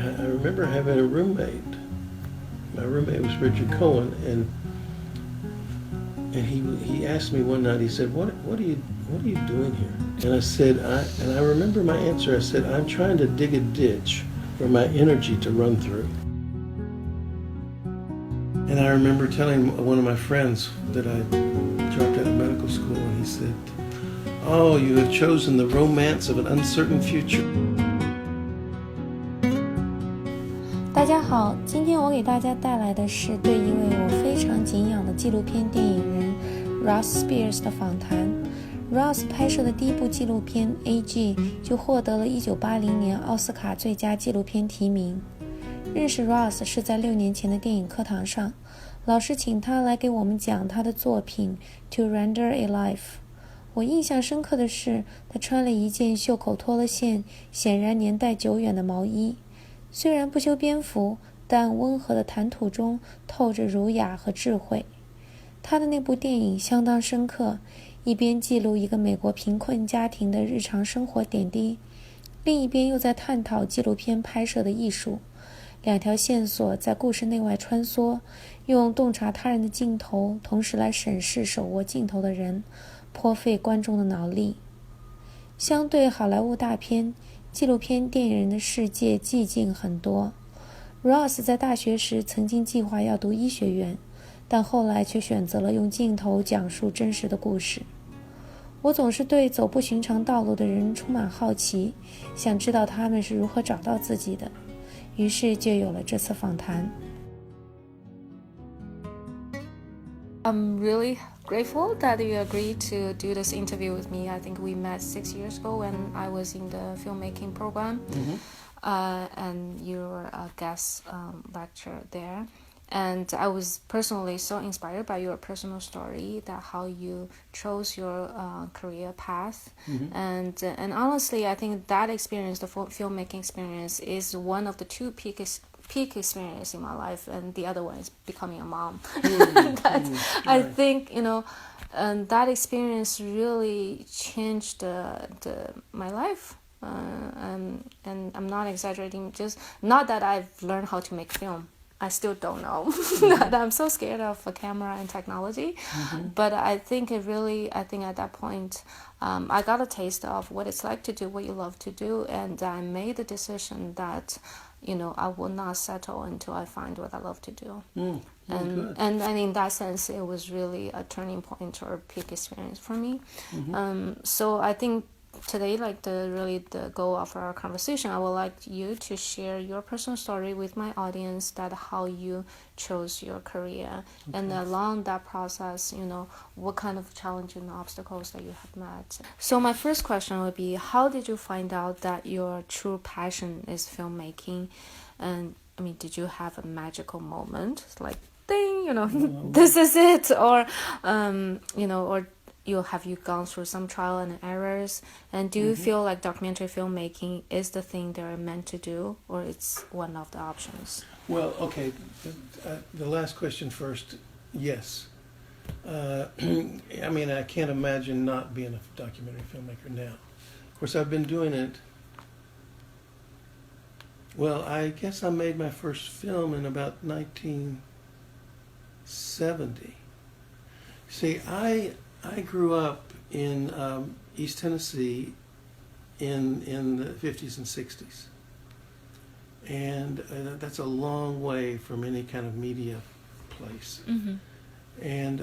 I remember having a roommate. My roommate was Richard Cohen, and he asked me one night. He said, "What are you doing here?" And I said, I remember my answer. I said, "I'm trying to dig a ditch for my energy to run through." And I remember telling one of my friends that I dropped out of medical school, and he said, "Oh, you have chosen the romance of an uncertain future." 大家好，今天我给大家带来的是对一位我非常敬仰的纪录片电影人 Ross Spears 的访谈。Ross 拍摄的第一部纪录片 A.G. 就获得了1980年奥斯卡最佳纪录片提名。认识 Ross 是在6年前的电影课堂上，老师请他来给我们讲他的作品 To Render a Life。 我印象深刻的是，他穿了一件袖口脱了线，显然年代久远的毛衣。虽然不修边幅，但温和的谈吐中透着儒雅和智慧。他的那部电影相当深刻，一边记录一个美国贫困家庭的日常生活点滴，另一边又在探讨纪录片拍摄的艺术。两条线索在故事内外穿梭，用洞察他人的镜头，同时来审视手握镜头的人，颇费观众的脑力。相对好莱坞大片，纪录片电影人的世界寂静很多。Ross 在大学时曾经计划要读医学院，但后来却选择了用镜头讲述真实的故事。我总是对走不寻常道路的人充满好奇，想知道他们是如何找到自己的，于是就有了这次访谈。I'm really grateful that you agreed to do this interview with me. I think we met 6 years ago when I was in the filmmaking program, and you were a guest lecturer there. And I was personally so inspired by your personal story, that how you chose your career path. And honestly, I think that experience, the filmmaking experience, is one of the two peak experience in my life, and the other one is becoming a mom. I think, and that experience really changed my life. And I'm not exaggerating, just not that I've learned how to make film. I still don't know. I'm so scared of a camera and technology. But I think at that point, I got a taste of what it's like to do what you love to do, and I made the decision that, I will not settle until I find what I love to do. And in that sense, it was really a turning point or a peak experience for me. So I think today, the goal of our conversation, I would like you to share your personal story with my audience, that how you chose your career, and along that process, what kind of challenges and obstacles that you have met. So my first question would be, how did you find out that your true passion is filmmaking? And did you have a magical moment, like ding, this is it, or have you gone through some trial and errors, and do you feel like documentary filmmaking is the thing they're meant to do, or it's one of the options? Well, okay, the last question first. Yes. I can't imagine not being a documentary filmmaker now. Of course, I've been doing it. Well, I guess I made my first film in about 1970. See, I grew up in East Tennessee in the 50s and 60s. And that's a long way from any kind of media place. And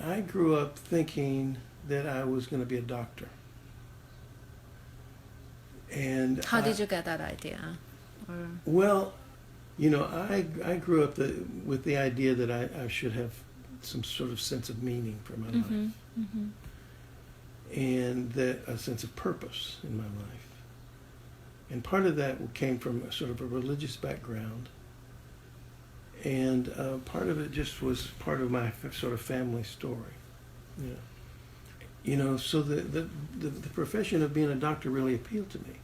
I grew up thinking that I was going to be a doctor. And how did you get that idea? Well, I grew up with the idea that I should have some sort of sense of meaning for my life, and that a sense of purpose in my life. And part of that came from a sort of a religious background, and part of it just was part of my sort of family story. So the profession of being a doctor really appealed to me.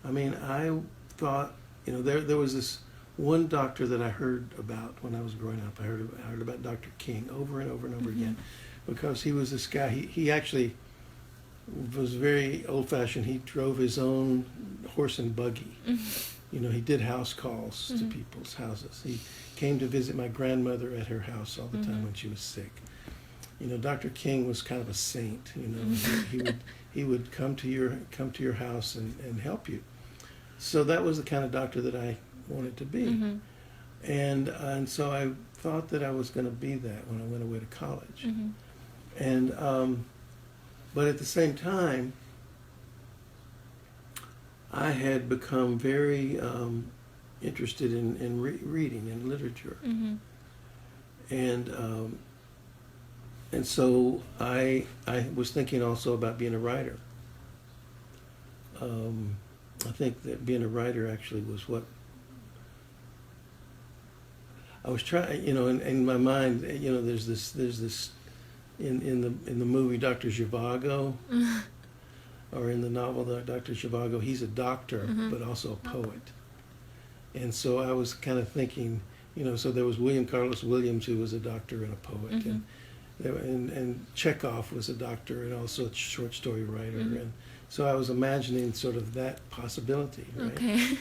I thought, there was this one doctor that I heard about when I was growing up. I heard about Dr. King over and over and over again, because he was this guy. He actually was very old-fashioned. He drove his own horse and buggy. You know, he did house calls to people's houses. He came to visit my grandmother at her house all the time when she was sick. You know, Dr. King was kind of a saint. You know, he would come to your house and help you. So that was the kind of doctor that I wanted to be. And so I thought that I was going to be that when I went away to college. And but at the same time, I had become very interested in reading and literature. And so I was thinking also about being a writer. I think that being a writer actually was what I was trying. You know, in my mind, you know, there's this in the movie Dr. Zhivago, or in the novel Dr. Zhivago. He's a doctor, but also a poet. And so I was kind of thinking, you know, so there was William Carlos Williams, who was a doctor and a poet, and Chekhov was a doctor and also a short story writer, and so I was imagining sort of that possibility, right? Okay.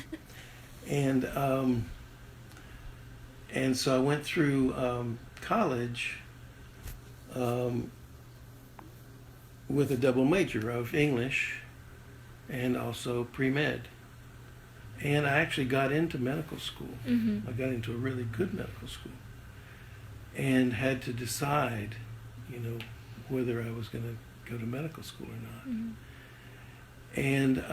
And so I went through college with a double major of English and also pre-med. And I actually got into medical school. I got into a really good medical school and had to decide, you know, whether I was going to go to medical school or not. And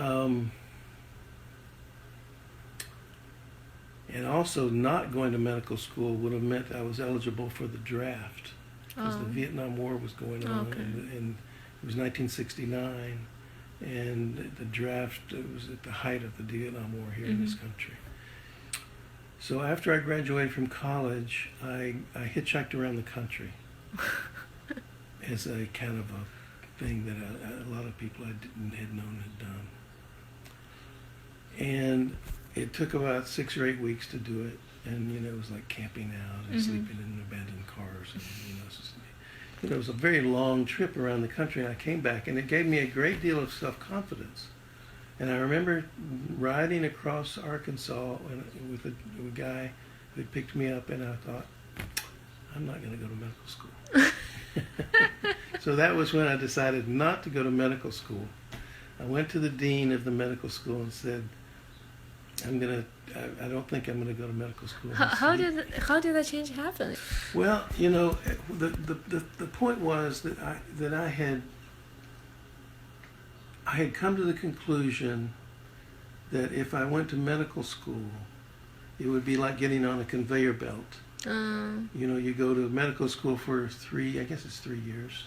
also not going to medical school would have meant I was eligible for the draft, because the Vietnam War was going on, and it was 1969, and the draft, it was at the height of the Vietnam War here in this country. So after I graduated from college, I hitchhiked around the country as a kind of a thing that a lot of people I had known had done. And it took about 6 or 8 weeks to do it, and you know, it was like camping out and sleeping in abandoned cars, and it was a very long trip around the country. And I came back, and it gave me a great deal of self-confidence. And I remember riding across Arkansas with a guy who had picked me up, and I thought, I'm not going to go to medical school. So that was when I decided not to go to medical school. I went to the dean of the medical school and said, I don't think I'm going to go to medical school. How did that change happen? Well, you know, the point was that I had come to the conclusion that if I went to medical school, it would be like getting on a conveyor belt. You know, you go to medical school for 3 years.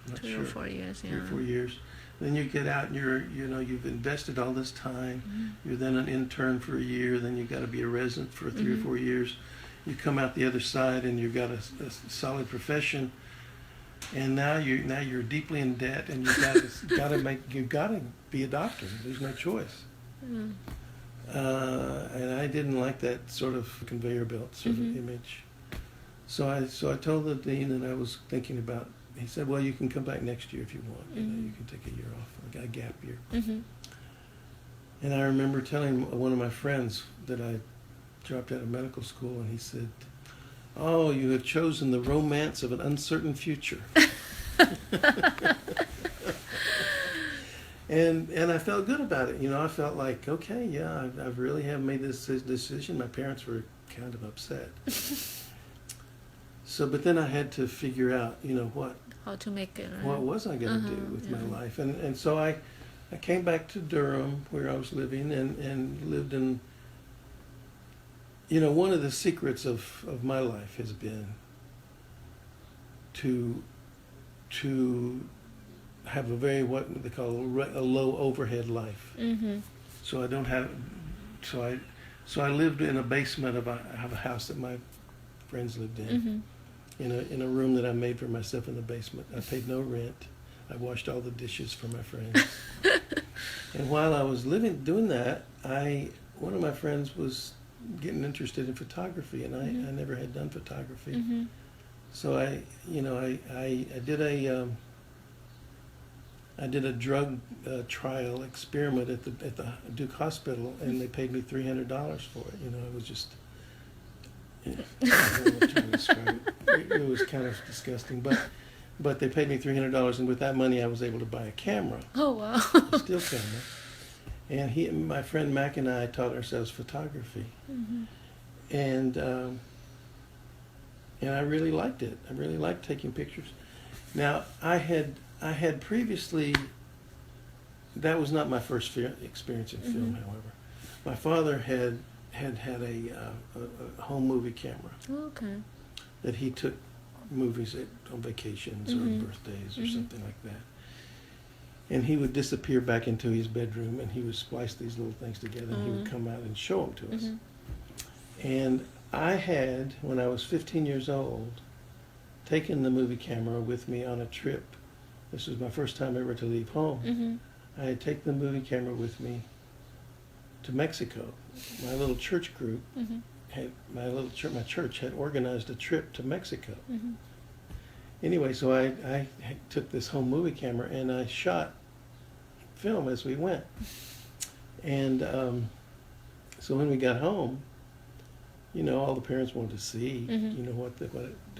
I'm not 3 sure. or 4 years, yeah. 3 or 4 years. Then you get out and you've invested all this time. You're then an intern for a year. Then you've got to be a resident for 3 or 4 years. You come out the other side and you've got a solid profession. And now you're deeply in debt, and you've got to be a doctor. There's no choice. And I didn't like that sort of conveyor belt sort of image. So I told the dean that I was thinking about. He said, "Well, you can come back next year if you want. You know, you can take a year off. I got a gap year." And I remember telling one of my friends that I dropped out of medical school, and he said, "Oh, you have chosen the romance of an uncertain future." And I felt good about it. You know, I felt like, okay, yeah, I really have made this decision. My parents were kind of upset. So, but then I had to figure out, you know, how to make it. Right? What was I going to do with my life? And so I came back to Durham, where I was living, and lived in. You know, one of the secrets of my life has been to have a very, what they call a low overhead life. So I don't have, so I lived in a basement of a house that my friends lived in, in a room that I made for myself in the basement. I paid no rent. I washed all the dishes for my friends. And while I was doing that, one of my friends was getting interested in photography, and I never had done photography. So I did I did a drug trial experiment at the Duke Hospital, and they paid me $300 for it. You know, it was just. I don't know what to describe it. It was kind of disgusting, but they paid me $300, and with that money, I was able to buy a camera. Oh wow. A still camera. And my friend Mac and I taught ourselves photography, and I really liked it. I really liked taking pictures. Now I had previously. That was not my first experience in film, however. My father had a home movie camera. Okay. That he took movies on vacations or birthdays or something like that. And he would disappear back into his bedroom, and he would splice these little things together, and he would come out and show them to us. And I had, when I was 15 years old, taken the movie camera with me on a trip. This was my first time ever to leave home. I had taken the movie camera with me to Mexico. My little church group my church had organized a trip to Mexico. Anyway, so I took this home movie camera and I shot film as we went. And so when we got home, you know, all the parents wanted to see, you know,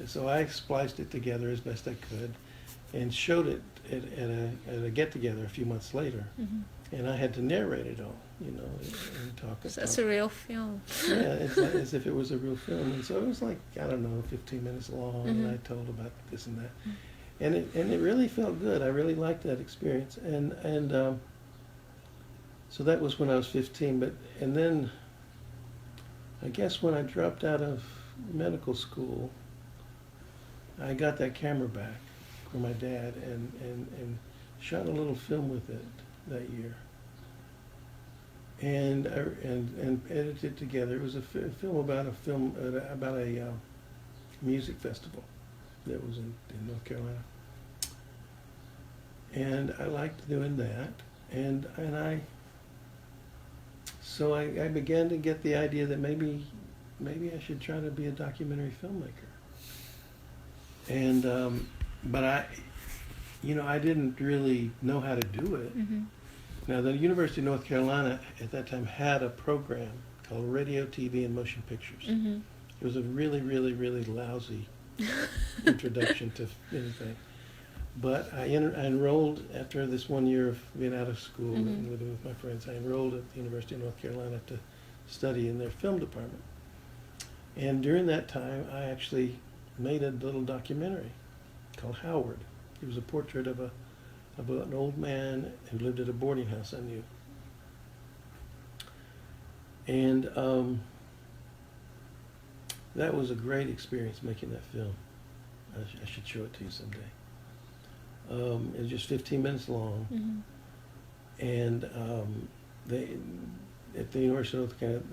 so I spliced it together as best I could and showed it at a get-together a few months later. And I had to narrate it all, you know, and talk. So that's a real film. Yeah, it's like, as if it was a real film. And so it was like, I don't know, 15 minutes long, and I told about this and that. And it really felt good. I really liked that experience. And so that was when I was 15. And then I guess when I dropped out of medical school, I got that camera back from my dad and shot a little film with it that year, and edited it together. It was a film about a music festival that was in North Carolina, and I liked doing that, and so I began to get the idea that maybe I should try to be a documentary filmmaker, and but I didn't really know how to do it. Now, the University of North Carolina at that time had a program called Radio, TV, and Motion Pictures. It was a really, really, really lousy introduction to anything. But I enrolled after this 1 year of being out of school and living with my friends. I enrolled at the University of North Carolina to study in their film department. And during that time, I actually made a little documentary called Howard. It was a portrait of an old man who lived at a boarding house I knew. And that was a great experience making that film. I should show it to you someday. It was just 15 minutes long. And they, at the University of North Carolina,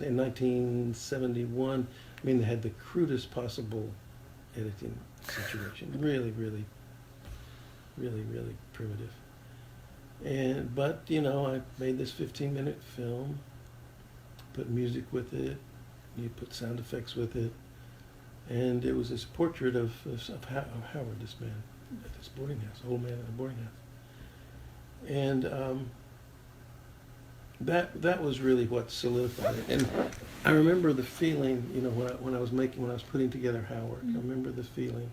in 1971, I mean, they had the crudest possible editing situation. Really, really, really, really primitive. But you know, I made this 15-minute film, put music with it, you put sound effects with it, and it was this portrait of Howard, this man at this boarding house, old man at a boarding house. And that was really what solidified it. And I remember the feeling, you know, when I was putting together Howard, I remember the feeling.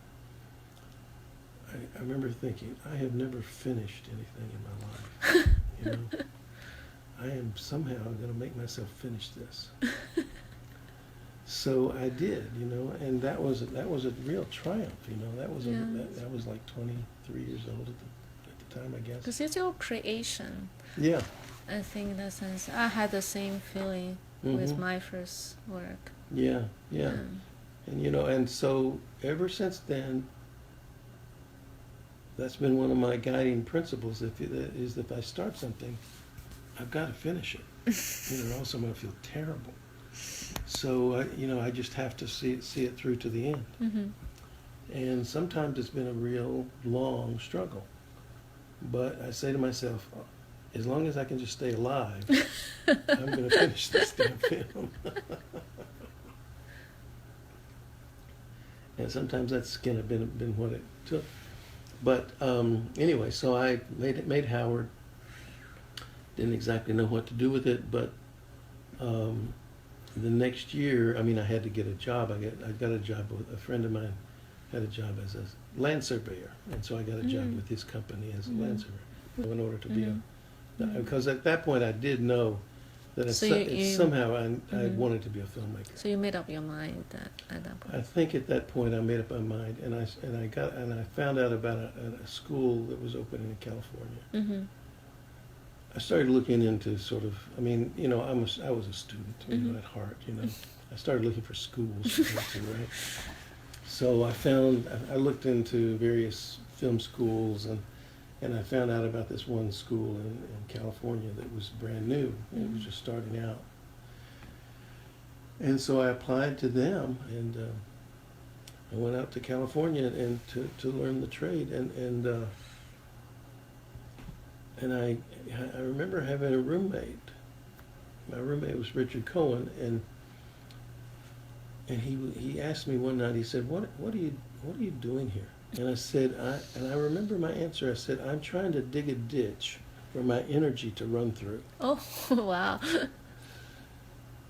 I remember thinking, I have never finished anything in my life. You know, I am somehow going to make myself finish this. So I did, you know, and that was a real triumph. You know, that was like 23 years old at the time, I guess. Because it's your creation. Yeah. I think in that sense, I had the same feeling with my first work. Yeah. And you know, and so ever since then, that's been one of my guiding principles. Is if I start something, I've got to finish it. You know, or else I'm going to feel terrible. So you know, I just have to see it through to the end. And sometimes it's been a real long struggle. But I say to myself, as long as I can just stay alive, I'm going to finish this damn film. And sometimes that's kind of been what it took. But anyway, so I made Howard. Didn't exactly know what to do with it, but the next year, I mean, I had to get a job. I got a job with a friend of mine had a job as a land surveyor, and so I got a job with his company as a land surveyor in order to be because at that point I did know that somehow I wanted to be a filmmaker. So you made up your mind at that point. I think at that point I made up my mind, and I found out about a school that was opening in California. Mm-hmm. I started looking into sort of, I mean, you know, I was a student, you know, at heart, you know. I started looking for schools to go to, right? So I looked into various film schools, and I found out about this one school in California that was brand new. It was just starting out. And so I applied to them, and I went out to California and to learn the trade, and I remember having a roommate. My roommate was Richard Cohen, and he asked me one night. He said, "What are you doing here?" And I said, I remember my answer. I said, "I'm trying to dig a ditch for my energy to run through." Oh, wow.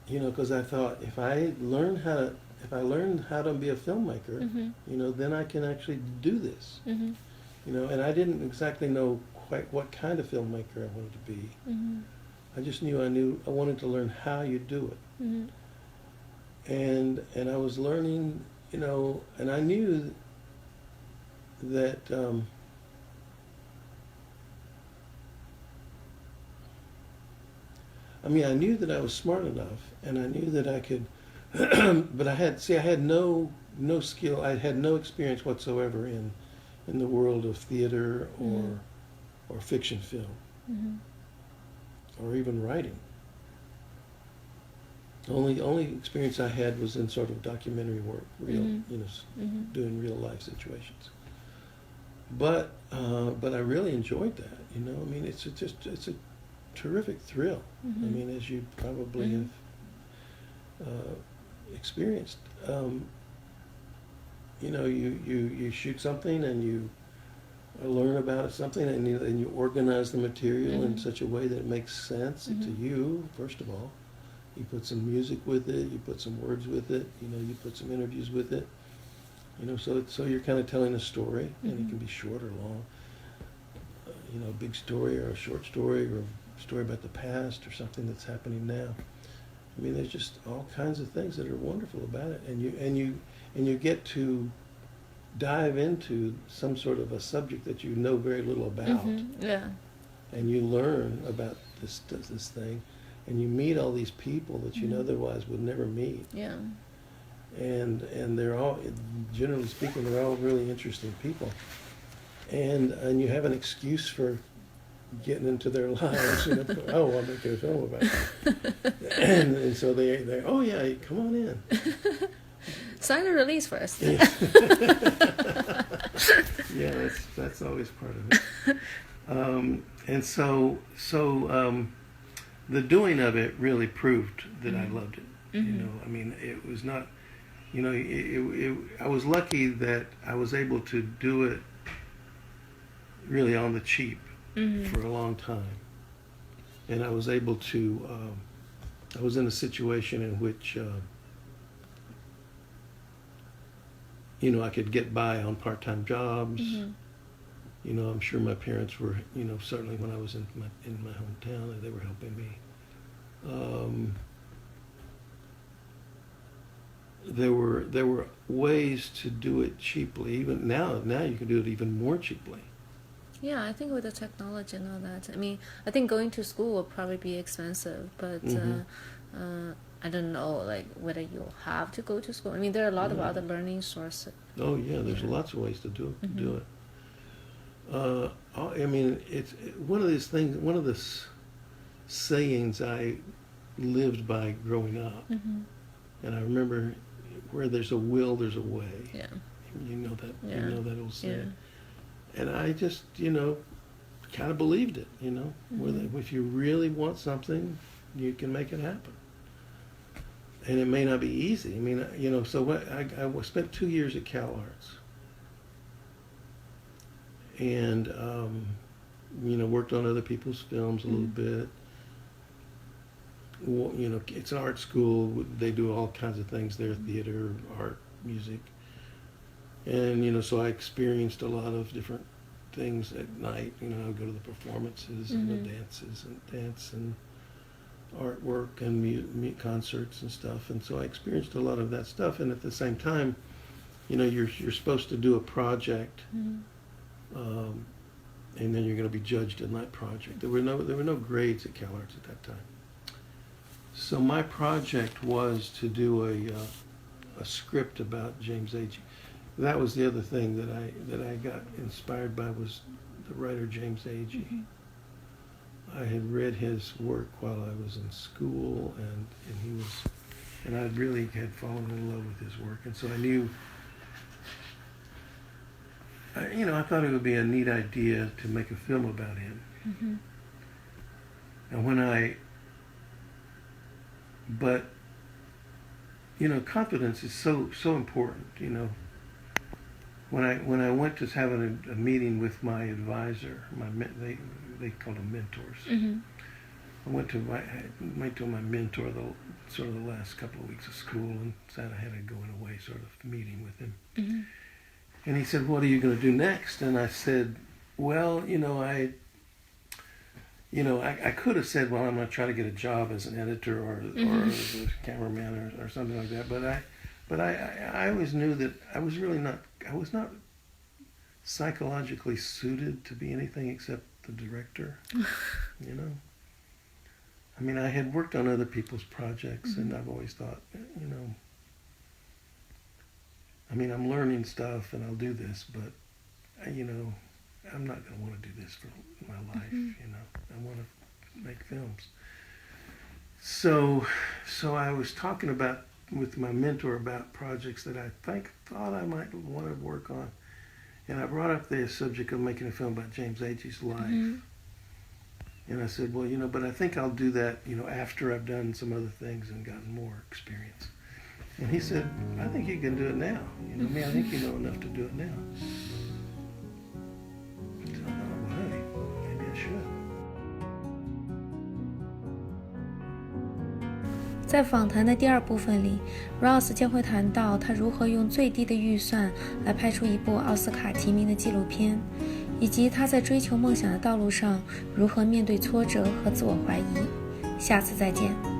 You know, because I thought if I learned how to be a filmmaker, you know, then I can actually do this. Mm-hmm. You know, and I didn't exactly know quite what kind of filmmaker I wanted to be. Mm-hmm. I just knew I wanted to learn how you do it. Mm-hmm. And I was learning, you know, and I knew that I knew that I was smart enough, and I knew that I could, but I had no skill. I had no experience whatsoever in the world of theater or fiction film, or even writing. Only experience I had was in sort of documentary work, real, you know, doing real life situations. But I really enjoyed that. You know, I mean, it's a terrific thrill. I mean, as you probably have experienced. You know, you shoot something and you learn about something, and you organize the material in such a way that it makes sense to you. First of all, you put some music with it, you put some words with it, you know, you put some interviews with it. You know, so you're kind of telling a story, and it can be short or long. You know, a big story or a short story or a story about the past or something that's happening now. I mean, there's just all kinds of things that are wonderful about it, and you get to dive into some sort of a subject that you know very little about. Yeah. And you learn about this thing, and you meet all these people that you otherwise would never meet. Yeah. And they're all, generally speaking, they're all really interesting people. And you have an excuse for getting into their lives. You know, oh, I'm making a film about it. and so they oh yeah, come on in. Sign the release first. Yeah, yeah, that's always part of it. And so the doing of it really proved that I loved it. You know, I mean, it was not, you know, I was lucky that I was able to do it really on the cheap for a long time. And I was able to, I was in a situation in which, you know, I could get by on part-time jobs. You know, I'm sure my parents were, you know, certainly when I was in my hometown, they were helping me. There were ways to do it cheaply. Even now you can do it even more cheaply. Yeah, I think with the technology and all that. I mean, I think going to school will probably be expensive, but I don't know, like, whether you'll have to go to school. I mean, there are a lot of other learning sources. Oh yeah, there's lots of ways to do it. I mean, it's one of these things. One of the sayings I lived by growing up, and I remember, where there's a will, there's a way. Yeah. You know that. Yeah. You know that old saying. Yeah. And I just, you know, kind of believed it. You know, where if you really want something, you can make it happen. And it may not be easy. I mean, you know, so I spent 2 years at Cal Arts. and worked on other people's films a little bit. Well, it's an art school. They do all kinds of things there: theater, art, music. And so I experienced a lot of different things at night. I'd go to the performances and the dances and dance and artwork and concerts and stuff. And so I experienced a lot of that stuff. And at the same time, you're supposed to do a project, and then you're going to be judged in that project. There were no grades at CalArts at that time. So my project was to do a script about James Agee. That was the other thing that I got inspired by, was the writer James Agee. I had read his work while I was in school, and I really had fallen in love with his work, and so I knew, I thought it would be a neat idea to make a film about him. And but confidence is so important. When I went to have a meeting with my advisor, they called them mentors. I went to my mentor the last couple of weeks of school, and I had a going away sort of meeting with him. And he said, "What are you going to do next?" And I said, "Well, I could have said, well, I'm going to try to get a job as an editor or as a cameraman or something like that. But I always knew that I was not psychologically suited to be anything except the director. I mean, I had worked on other people's projects, and I've always thought, I'm learning stuff and I'll do this, but I'm not going to want to do this for my life. I want to make films. So I was talking with my mentor about projects that I thought I might want to work on, and I brought up the subject of making a film about James Agee's life. And I said, well, but I think I'll do that, after I've done some other things and gotten more experience. And he said, I think you can do it now. I think you know enough to do it now. So I thought, well, hey, maybe I should. 在访谈的第二部分里 Ross 将会谈到他如何用最低的预算来拍出一部奥斯卡提名的纪录片，以及他在追求梦想的道路上如何面对挫折和自我怀疑。下次再见。